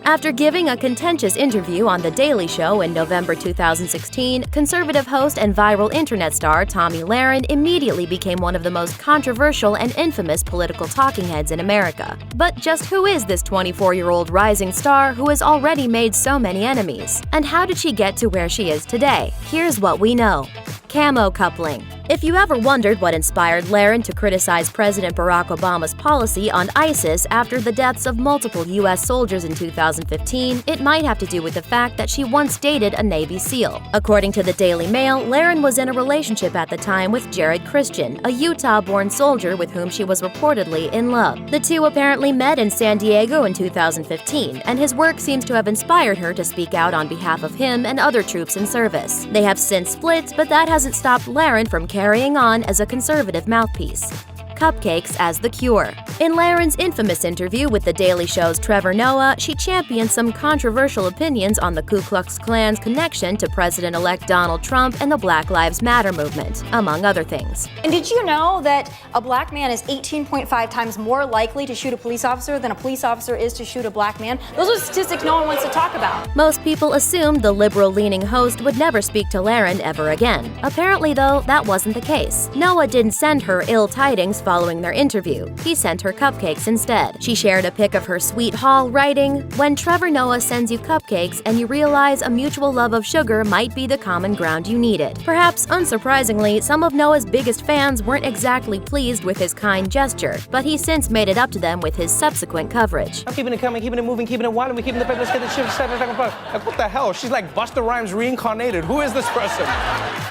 After giving a contentious interview on The Daily Show in November 2016, conservative host and viral internet star Tomi Lahren immediately became one of the most controversial and infamous political talking heads in America. But just who is this 24-year-old rising star who has already made so many enemies? And how did she get to where she is today? Here's what we know. Camo coupling. If you ever wondered what inspired Lahren to criticize President Barack Obama's policy on ISIS after the deaths of multiple U.S. soldiers in 2015, it might have to do with the fact that she once dated a Navy SEAL. According to the Daily Mail, Lahren was in a relationship at the time with Jared Christian, a Utah-born soldier with whom she was reportedly in love. The two apparently met in San Diego in 2015, and his work seems to have inspired her to speak out on behalf of him and other troops in service. They have since split, but that hasn't stopped Lahren from carrying on as a conservative mouthpiece. Cupcakes as the cure. In Lahren's infamous interview with The Daily Show's Trevor Noah, she championed some controversial opinions on the Ku Klux Klan's connection to President-elect Donald Trump and the Black Lives Matter movement, among other things. And did you know that a black man is 18.5 times more likely to shoot a police officer than a police officer is to shoot a black man? Those are statistics no one wants to talk about. Most people assumed the liberal-leaning host would never speak to Lahren ever again. Apparently, though, that wasn't the case. Noah didn't send her ill tidings following their interview. He sent her cupcakes instead. She shared a pic of her sweet haul, writing, "When Trevor Noah sends you cupcakes and you realize a mutual love of sugar might be the common ground you needed." Perhaps unsurprisingly, some of Noah's biggest fans weren't exactly pleased with his kind gesture, but he since made it up to them with his subsequent coverage. I'm keeping it coming, keeping it moving, keeping it winding, we keeping the let's get the shit started. Like, what the hell? She's like Busta Rhymes reincarnated. Who is this person?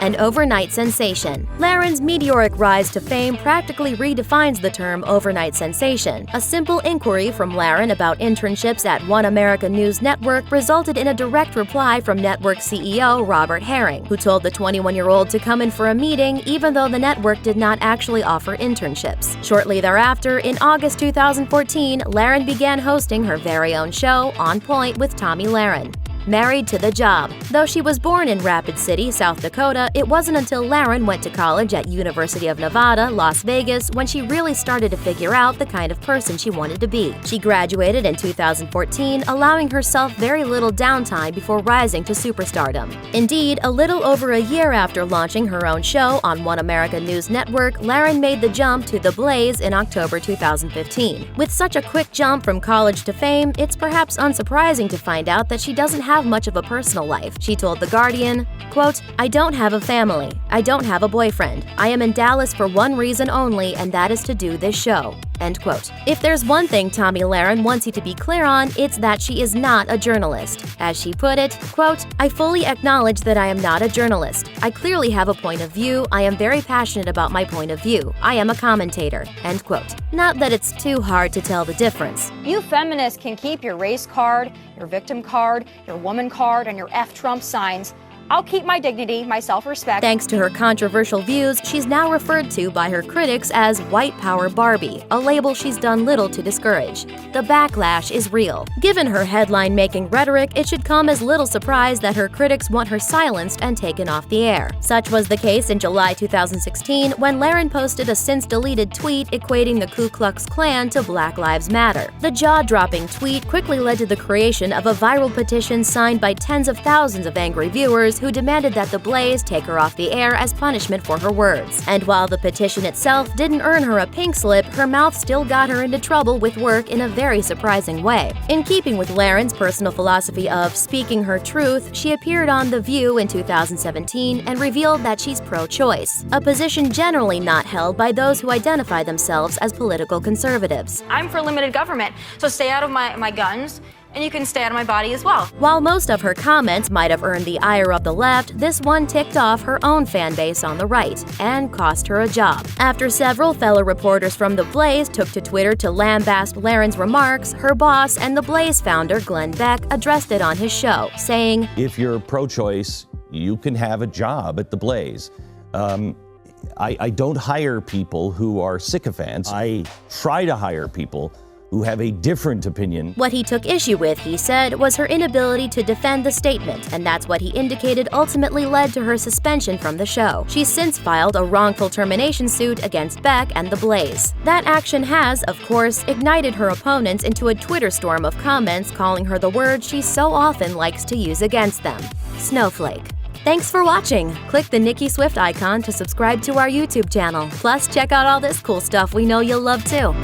An overnight sensation. Lahren's meteoric rise to fame practically redefines the term overnight sensation. A simple inquiry from Lahren about internships at One America News Network resulted in a direct reply from network CEO Robert Herring, who told the 21-year-old to come in for a meeting even though the network did not actually offer internships. Shortly thereafter, in August 2014, Lahren began hosting her very own show, On Point with Tomi Lahren. Married to the job. Though she was born in Rapid City, South Dakota, it wasn't until Lahren went to college at University of Nevada, Las Vegas, when she really started to figure out the kind of person she wanted to be. She graduated in 2014, allowing herself very little downtime before rising to superstardom. Indeed, a little over a year after launching her own show on One America News Network, Lahren made the jump to The Blaze in October 2015. With such a quick jump from college to fame, it's perhaps unsurprising to find out that she doesn't have much of a personal life. She told The Guardian, quote, "I don't have a family. I don't have a boyfriend. I am in Dallas for one reason only, and that is to do this show." End quote. If there's one thing Tomi Lahren wants you to be clear on, it's that she is not a journalist. As she put it, quote, "I fully acknowledge that I am not a journalist. I clearly have a point of view. I am very passionate about my point of view. I am a commentator." End quote. Not that it's too hard to tell the difference. You feminists can keep your race card, your victim card, your woman card, and your F Trump signs. I'll keep my dignity, my self-respect. Thanks to her controversial views, she's now referred to by her critics as White Power Barbie, a label she's done little to discourage. The backlash is real. Given her headline-making rhetoric, it should come as little surprise that her critics want her silenced and taken off the air. Such was the case in July 2016 when Lahren posted a since-deleted tweet equating the Ku Klux Klan to Black Lives Matter. The jaw-dropping tweet quickly led to the creation of a viral petition signed by tens of thousands of angry viewers who demanded that The Blaze take her off the air as punishment for her words. And while the petition itself didn't earn her a pink slip, her mouth still got her into trouble with work in a very surprising way. In keeping with Lahren's personal philosophy of speaking her truth, she appeared on The View in 2017 and revealed that she's pro-choice, a position generally not held by those who identify themselves as political conservatives. I'm for limited government, so stay out of my guns, and you can stay out of my body as well. While most of her comments might have earned the ire of the left, this one ticked off her own fan base on the right and cost her a job. After several fellow reporters from The Blaze took to Twitter to lambast Lahren's remarks, her boss and The Blaze founder Glenn Beck addressed it on his show, saying, "If you're pro-choice, you can have a job at The Blaze. I don't hire people who are sycophants. I try to hire people who have a different opinion. What he took issue with, he said, was her inability to defend the statement, and that's what he indicated ultimately led to her suspension from the show. She's since filed a wrongful termination suit against Beck and The Blaze. That action has, of course, ignited her opponents into a Twitter storm of comments calling her the word she so often likes to use against them: snowflake. Thanks for watching! Click the Nicki Swift icon to subscribe to our YouTube channel. Plus, check out all this cool stuff we know you'll love too.